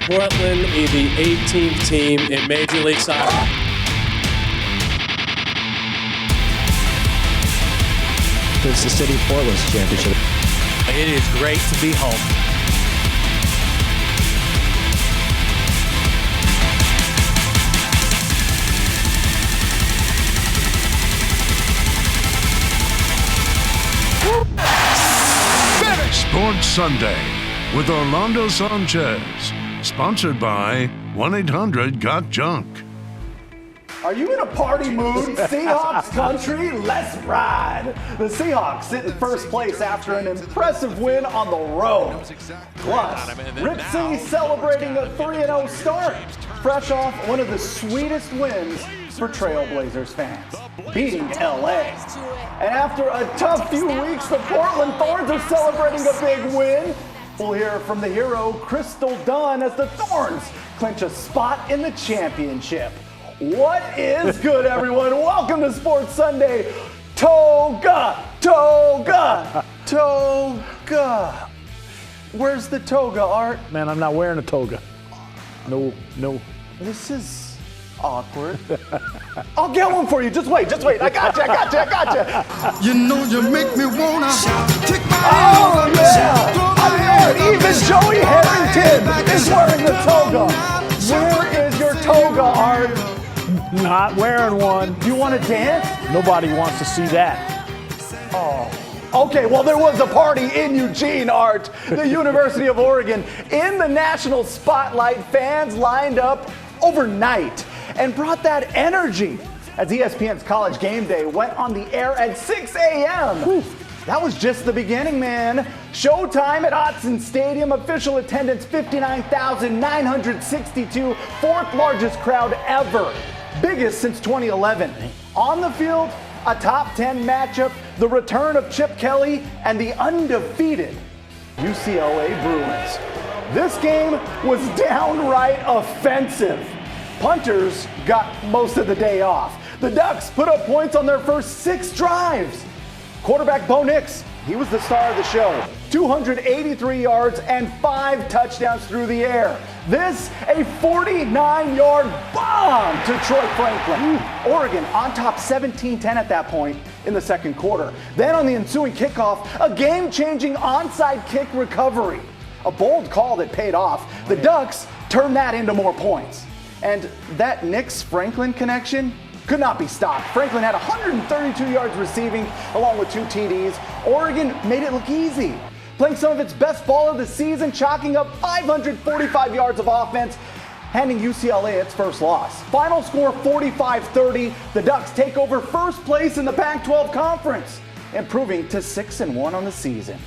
Portland be the 18th team in Major League Soccer. It's the City of Portland's championship. It is great to be home. Sports Sunday with Orlando Sanchez, sponsored by 1-800-GOT-JUNK. Are you in a party mood? Seahawks country, let's ride. The Seahawks sit in first place after an impressive win on the road. Plus, Rip City celebrating a 3-0 start, fresh off one of the sweetest wins for Trailblazers fans, beating LA. And after a tough few weeks, the Portland Thorns are celebrating a big win. We'll hear from the hero, Crystal Dunn, as the Thorns clinch a spot in the championship. What is good, everyone? Welcome to Sports Sunday. Toga, toga, toga. Where's the toga, Art? Man, I'm not wearing a toga. No. This is awkward. I'll get one for you. Just wait. I got you. You know you make me wanna kick my Oh, yeah. Even Joey Harrington is wearing the toga. Where is your toga, Art? Not wearing one. You want to dance? Nobody wants to see that. Oh. Okay, well, there was a party in Eugene, Art, the University of Oregon. In the national spotlight, fans lined up overnight and brought that energy as ESPN's College Game Day went on the air at 6 a.m. That was just the beginning, man. Showtime at Autzen Stadium, official attendance 59,962, fourth largest crowd ever, biggest since 2011. On the field, a top 10 matchup, the return of Chip Kelly and the undefeated UCLA Bruins. This game was downright offensive. Punters got most of the day off. The Ducks put up points on their first 6 drives. Quarterback Bo Nix, he was the star of the show. 283 yards and 5 touchdowns through the air. This, a 49-yard bomb to Troy Franklin. Oregon on top 17-10 at that point in the second quarter. Then on the ensuing kickoff, a game-changing onside kick recovery. A bold call that paid off. The Ducks turned that into more points. And that Nix-Franklin connection could not be stopped. Franklin had 132 yards receiving along with 2 TDs. Oregon made it look easy, playing some of its best ball of the season, chalking up 545 yards of offense, handing UCLA its first loss. Final score 45-30. The Ducks take over first place in the Pac-12 Conference, improving to 6-1 on the season.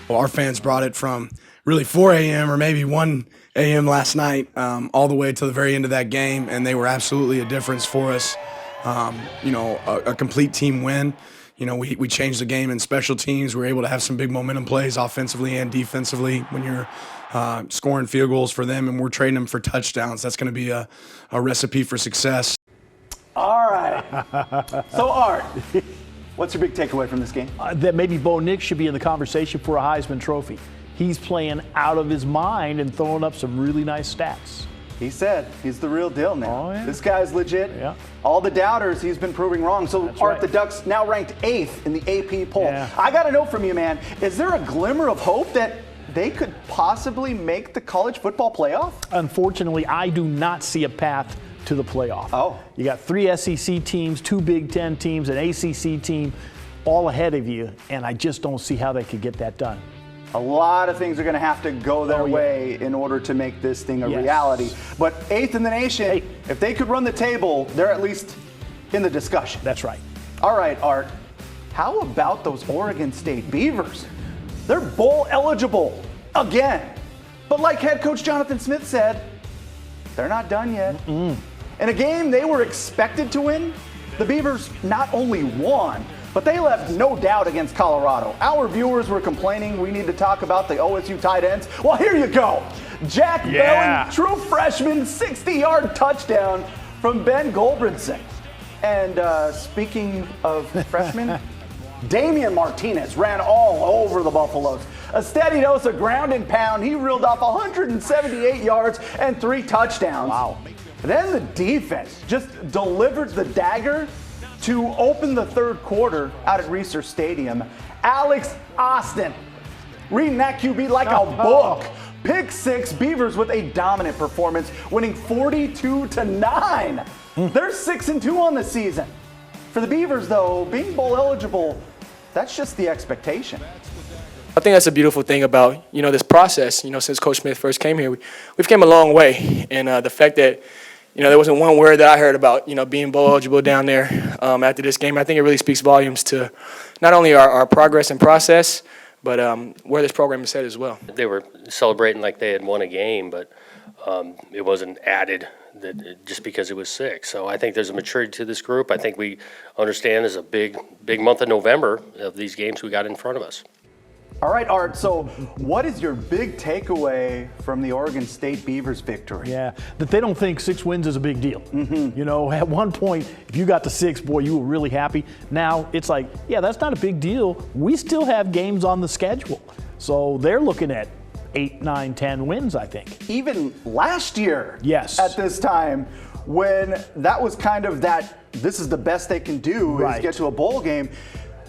Well, our fans brought it from really 4 a.m. or maybe 1 a.m. last night all the way to the very end of that game, and they were absolutely a difference for us. A complete team win. We changed the game in special teams. We were able to have some big momentum plays offensively and defensively when you're scoring field goals for them, and we're trading them for touchdowns. That's going to be a recipe for success. All right. So, Art, what's your big takeaway from this game? That maybe Bo Nix should be in the conversation for a Heisman Trophy. He's playing out of his mind and throwing up some really nice stats. He said he's the real deal now. Oh, yeah. This guy's legit. Yeah. All the doubters, he's been proving wrong. So, That's Art, right. the Ducks now ranked 8th in the AP poll. Yeah. I got to know from you, man, is there a glimmer of hope that they could possibly make the college football playoff? Unfortunately, I do not see a path to the playoff. Oh. You got 3 SEC teams, 2 Big Ten teams, an ACC team all ahead of you, and I just don't see how they could get that done. A lot of things are going to have to go their Oh, yeah. way in order to make this thing a Yes. reality. But 8th in the nation, if they could run the table, they're at least in the discussion. That's right. All right, Art, how about those Oregon State Beavers? They're bowl eligible again. But like head coach Jonathan Smith said, they're not done yet. In a game they were expected to win, the Beavers not only won, but they left no doubt against Colorado. Our viewers were complaining we need to talk about the OSU tight ends. Well, here you go. Jack Belling, true freshman, 60-yard touchdown from Ben Goldbrinson. And speaking of freshmen, Damian Martinez ran all over the Buffaloes. A steady dose of ground and pound. He reeled off 178 yards and 3 touchdowns. Wow. Then the defense just delivered the dagger to open the third quarter out at Reser Stadium. Alex Austin reading that QB like a book. Pick 6, Beavers with a dominant performance, winning 42-9. They're 6-2 on the season. For the Beavers, though, being bowl eligible, that's just the expectation. I think that's a beautiful thing about, this process. Since Coach Smith first came here, we've came a long way. And the fact that, there wasn't one word that I heard about, being bowl eligible down there after this game, I think it really speaks volumes to not only our progress and process, but where this program is headed as well. They were celebrating like they had won a game, but it wasn't added just because it was 6. So I think there's a maturity to this group. I think we understand there's a big month of November of these games we got in front of us. All right, Art, so what is your big takeaway from the Oregon State Beavers victory? Yeah, that they don't think 6 wins is a big deal. At one point, if you got to 6, boy, you were really happy. Now it's like, yeah, that's not a big deal. We still have games on the schedule. So they're looking at 8, 9, 10 wins, I think. Even last year, yes, at this time, when that was kind of this is the best they can do is get to a bowl game.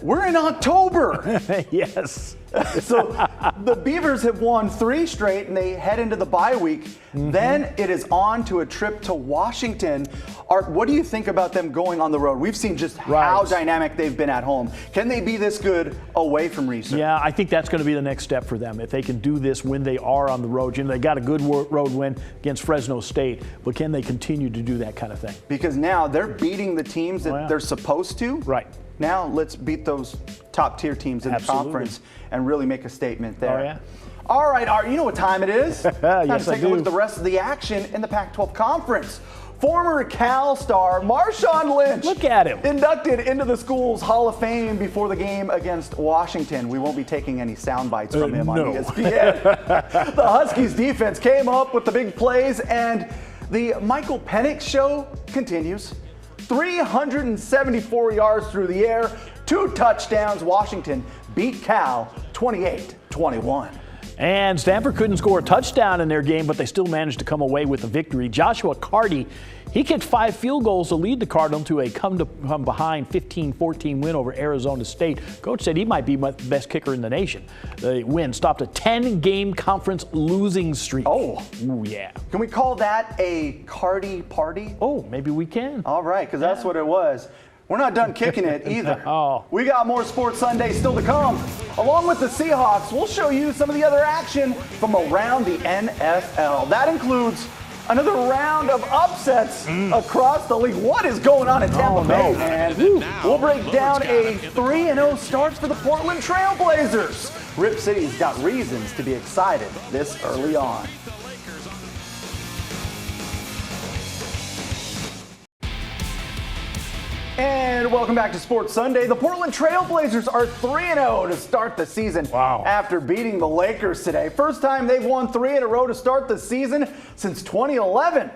We're in October. Yes. So the Beavers have won 3 straight, and they head into the bye week. Then it is on to a trip to Washington. Art, what do you think about them going on the road? We've seen just how dynamic they've been at home. Can they be this good away from Reser? Yeah, I think that's going to be the next step for them. If they can do this when they are on the road. They got a good road win against Fresno State, but can they continue to do that kind of thing? Because now they're beating the teams that they're supposed to. Right. Now let's beat those top-tier teams in the conference and really make a statement there. Oh, yeah? All right, Art, you know what time it is. Time Yes, to take a look at the rest of the action in the Pac-12 Conference. Former Cal star Marshawn Lynch. Look at him. Inducted into the school's Hall of Fame before the game against Washington. We won't be taking any sound bites from him on ESPN. The Huskies defense came up with the big plays, and the Michael Penix show continues. 374 yards through the air, 2 touchdowns. Washington beat Cal 28-21. And Stanford couldn't score a touchdown in their game, but they still managed to come away with a victory. Joshua Carty, he kicked 5 field goals to lead the Cardinals to a come-behind 15-14 win over Arizona State. Coach said he might be the best kicker in the nation. The win stopped a 10-game conference losing streak. Oh. Ooh, yeah. Can we call that a Carty party? Oh, maybe we can. All right, because that's what it was. We're not done kicking it either. Oh. We got more Sports Sunday still to come. Along with the Seahawks, we'll show you some of the other action from around the NFL. That includes another round of upsets across the league. What is going on in Tampa Bay, man? We'll break down a 3-0 start for the Portland Trailblazers. Rip City's got reasons to be excited this early on. And welcome back to Sports Sunday. The Portland Trailblazers are 3-0 to start the season after beating the Lakers today. First time they've won 3 in a row to start the season since 2011,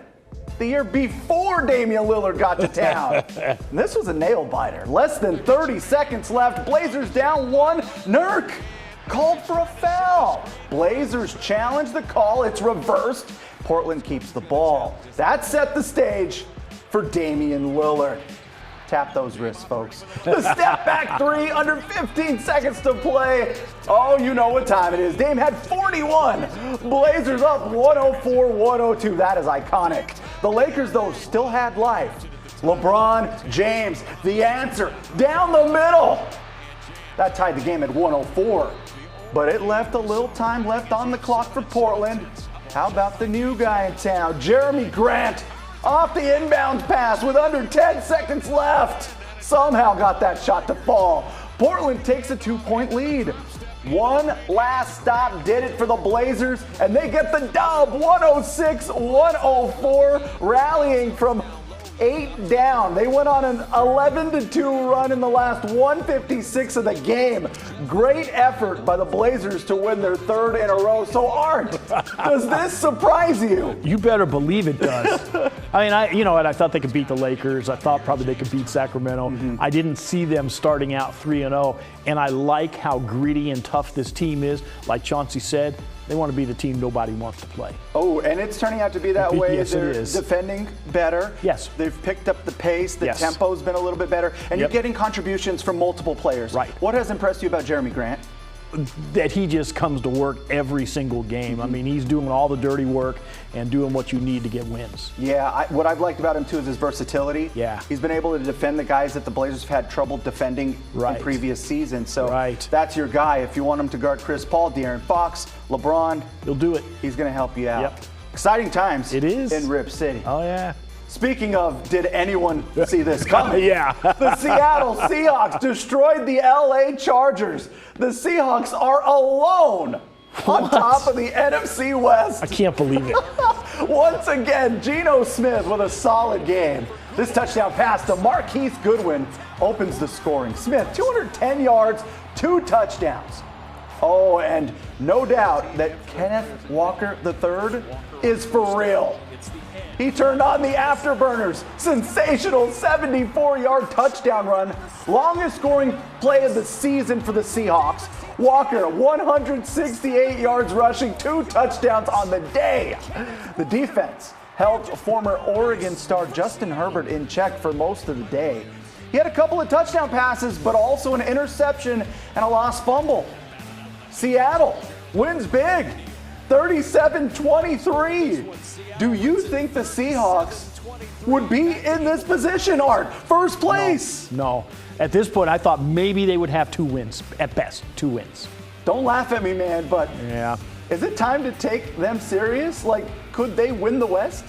the year before Damian Lillard got to town. And this was a nail-biter. Less than 30 seconds left. Blazers down 1. Nurk called for a foul. Blazers challenge the call. It's reversed. Portland keeps the ball. That set the stage for Damian Lillard. Tap those wrists, folks. The step back 3 under 15 seconds to play. Oh, you know what time it is. Dame had 41. Blazers up 104-102. That is iconic. The Lakers, though, still had life. LeBron James, the answer, down the middle. That tied the game at 104. But it left a little time left on the clock for Portland. How about the new guy in town, Jeremy Grant? Off the inbound pass with under 10 seconds left. Somehow got that shot to fall. Portland takes a 2-point lead. One last stop did it for the Blazers, and they get the dub, 106-104, rallying from 8 down. They went on an 11-2 run in the last 156 of the game. Great effort by the Blazers to win their 3rd in a row. So, Art, does this surprise you? You better believe it does. I mean, I thought they could beat the Lakers. I thought probably they could beat Sacramento. I didn't see them starting out 3-0, and I like how gritty and tough this team is. Like Chauncey said, they want to be the team nobody wants to play. Oh, and it's turning out to be that way. Yes, They're it is. defending better. Yes. They've picked up the pace. The Yes. tempo's been a little bit better. And you're Yep. getting contributions from multiple players. Right. What has impressed you about Jeremy Grant? That he just comes to work every single game. I mean, he's doing all the dirty work and doing what you need to get wins. Yeah, what I've liked about him, too, is his versatility. Yeah. He's been able to defend the guys that the Blazers have had trouble defending Right. in previous seasons. So Right. that's your guy. If you want him to guard Chris Paul, De'Aaron Fox, LeBron, He'll do it. he's going to help you out. Yep. Exciting times It is. in Rip City. Oh, yeah. Speaking of, did anyone see this coming? Yeah. The Seattle Seahawks destroyed the LA Chargers. The Seahawks are alone on top of the NFC West. I can't believe it. Once again, Geno Smith with a solid game. This touchdown pass to Marquise Goodwin opens the scoring. Smith, 210 yards, 2 touchdowns. Oh, and no doubt that Kenneth Walker III is for real. He turned on the afterburners. Sensational 74-yard touchdown run. Longest scoring play of the season for the Seahawks. Walker, 168 yards rushing, 2 touchdowns on the day. The defense held former Oregon star Justin Herbert in check for most of the day. He had a couple of touchdown passes, but also an interception and a lost fumble. Seattle wins big, 37-23. Do you think the Seahawks would be in this position, Art? First place. No. At this point, I thought maybe they would have 2 wins, at best, 2 wins. Don't laugh at me, man, but Yeah. is it time to take them serious? Like, could they win the West?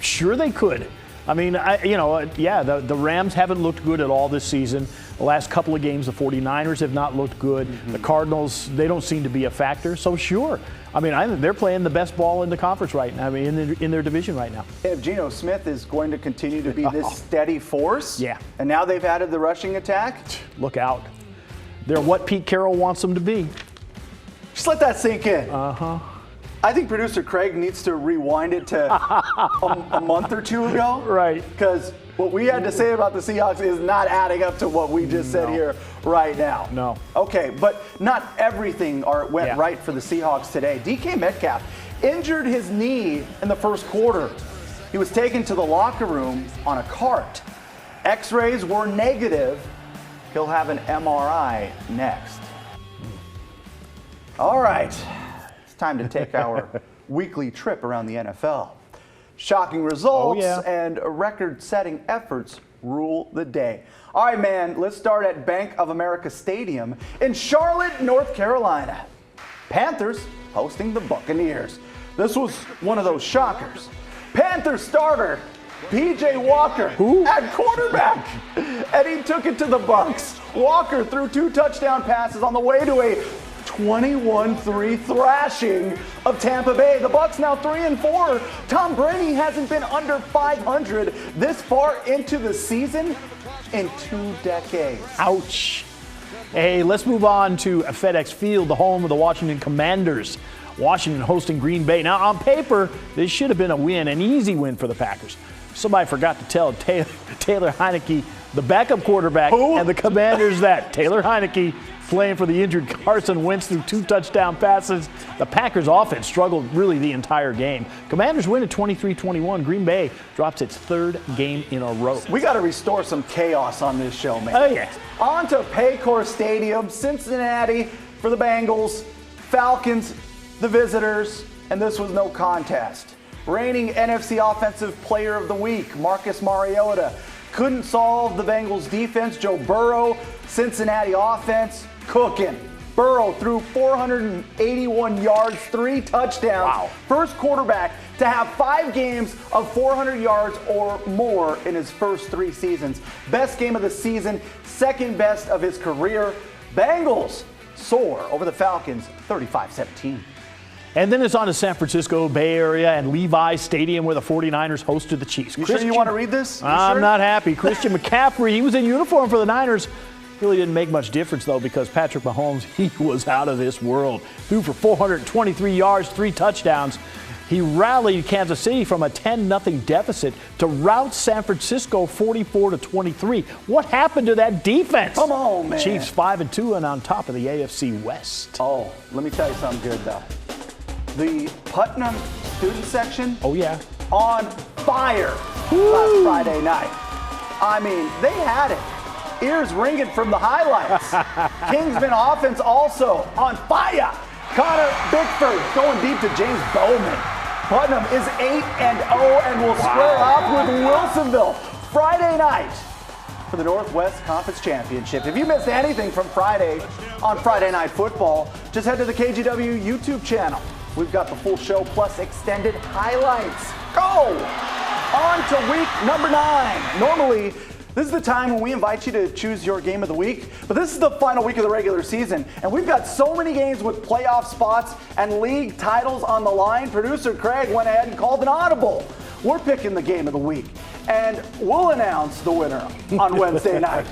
Sure they could. I mean, the Rams haven't looked good at all this season. The last couple of games, the 49ers have not looked good. The Cardinals, they don't seem to be a factor. So sure. I mean, they're playing the best ball in the conference right now. I mean, in their division right now. If Geno Smith is going to continue to be this steady force, Yeah. and now they've added the rushing attack, Look out. They're what Pete Carroll wants them to be. just let that sink in. I think producer Craig needs to rewind it to a month or 2 ago. Right. Because what we had to say about the Seahawks is not adding up to what we just said here right now. No. Okay, but not everything went Yeah. right for the Seahawks today. DK Metcalf injured his knee in the first quarter. He was taken to the locker room on a cart. X-rays were negative. He'll have an MRI next. All right. Time to take our weekly trip around the NFL. Shocking results and record-setting efforts rule the day. All right, man, let's start at Bank of America Stadium in Charlotte, North Carolina. Panthers hosting the Buccaneers. This was one of those shockers. Panthers starter PJ Walker at quarterback, and he took it to the Bucs. Walker threw 2 touchdown passes on the way to a 21-3 thrashing of Tampa Bay. The Bucs now 3-4. Tom Brady hasn't been under 500 this far into the season in 2 decades. Ouch. Hey, let's move on to FedEx Field, the home of the Washington Commanders. Washington hosting Green Bay. Now, on paper, this should have been a win, an easy win for the Packers. Somebody forgot to tell Taylor Heineke, the backup quarterback, and the Commanders that. Taylor Heineke playing for the injured Carson Wentz through 2 touchdown passes. The Packers offense struggled really the entire game. Commanders win at 23-21. Green Bay drops its 3rd game in a row. We got to restore some chaos on this show, man. Oh, yeah. On to Paycor Stadium, Cincinnati for the Bengals, Falcons, the visitors, and this was no contest. Reigning NFC Offensive Player of the Week, Marcus Mariota, couldn't solve the Bengals defense. Joe Burrow, Cincinnati offense, cooking. Burrow threw 481 yards, 3 touchdowns. Wow. First quarterback to have 5 games of 400 yards or more in his first 3 seasons. Best game of the season, 2nd best of his career. Bengals soar over the Falcons 35-17. And then it's on to San Francisco Bay Area and Levi's Stadium where the 49ers hosted the Chiefs. You sure you want to read this? I'm not happy. Christian McCaffrey, he was in uniform for the Niners. Really didn't make much difference, though, because Patrick Mahomes, he was out of this world. Threw for 423 yards, 3 touchdowns. He rallied Kansas City from a 10-0 deficit to rout San Francisco 44-23. What happened to that defense? Come on, man. Chiefs 5-2 and on top of the AFC West. Oh, let me tell you something good, though. The Putnam student section. Oh, yeah. On fire last Friday night. I mean, they had it. Ears ringing from the highlights. Kingsman offense also on fire. Connor Bickford going deep to James Bowman. Putnam is 8-0 and will square off with Wilsonville Friday night for the Northwest Conference Championship. If you missed anything from Friday on Friday Night Football, just head to the KGW YouTube channel. We've got the full show plus extended highlights. Go! On to week number 9. Normally, this is the time when we invite you to choose your game of the week, but this is the final week of the regular season, and we've got so many games with playoff spots and league titles on the line. Producer Craig went ahead and called an audible. We're picking the game of the week, and we'll announce the winner on Wednesday night.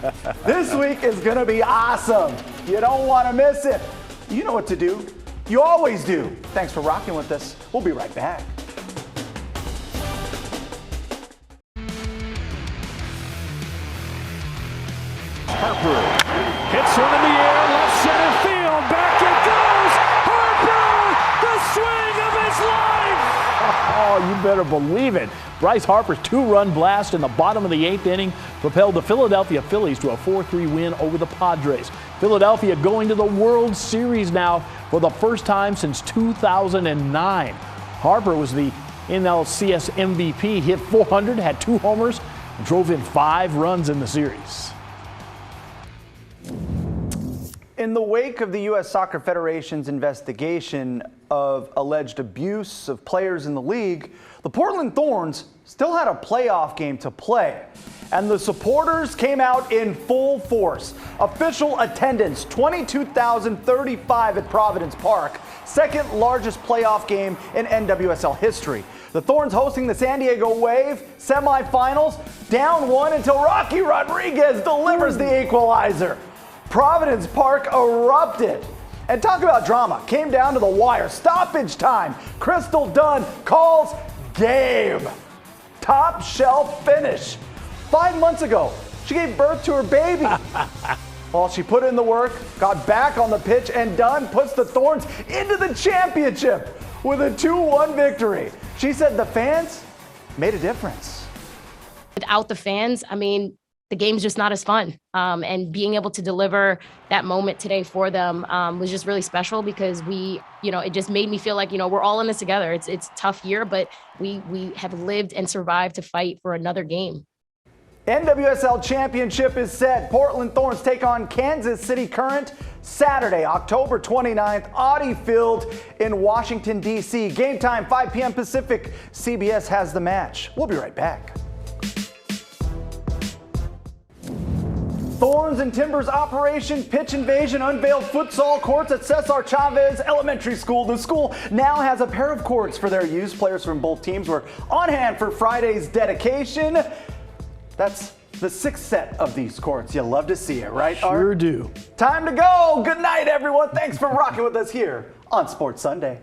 This week is going to be awesome. You don't want to miss it. You know what to do. You always do. Thanks for rocking with us. We'll be right back. Harper hits one in the air, left center field, back it goes! Harper, the swing of his life! Oh, you better believe it. Bryce Harper's 2-run blast in the bottom of the 8th inning propelled the Philadelphia Phillies to a 4-3 win over the Padres. Philadelphia going to the World Series now for the first time since 2009. Harper was the NLCS MVP, hit .400, had 2 homers, and drove in 5 runs in the series. In the wake of the U.S. Soccer Federation's investigation of alleged abuse of players in the league, the Portland Thorns still had a playoff game to play. And the supporters came out in full force. Official attendance, 22,035 at Providence Park, second largest playoff game in NWSL history. The Thorns hosting the San Diego Wave semifinals, down 1 until Rocky Rodriguez delivers the equalizer. Providence Park erupted. And talk about drama. Came down to the wire. Stoppage time. Crystal Dunn calls game. Top shelf finish. 5 months ago, she gave birth to her baby. Well, she put in the work, got back on the pitch, and Dunn puts the Thorns into the championship with a 2-1 victory. She said the fans made a difference. Without the fans, I mean, the game's just not as fun. And being able to deliver that moment today for them was just really special because it just made me feel like, we're all in this together. It's a tough year, but we have lived and survived to fight for another game. NWSL Championship is set. Portland Thorns take on Kansas City Current Saturday, October 29th, Audi Field in Washington, D.C. Game time, 5 p.m. Pacific. CBS has the match. We'll be right back. Thorns and Timbers Operation Pitch Invasion unveiled futsal courts at Cesar Chavez Elementary School. The school now has a pair of courts for their use. Players from both teams were on hand for Friday's dedication. That's the 6th set of these courts. You love to see it, right, Art? Sure do. Time to go. Good night, everyone. Thanks for rocking with us here on Sports Sunday.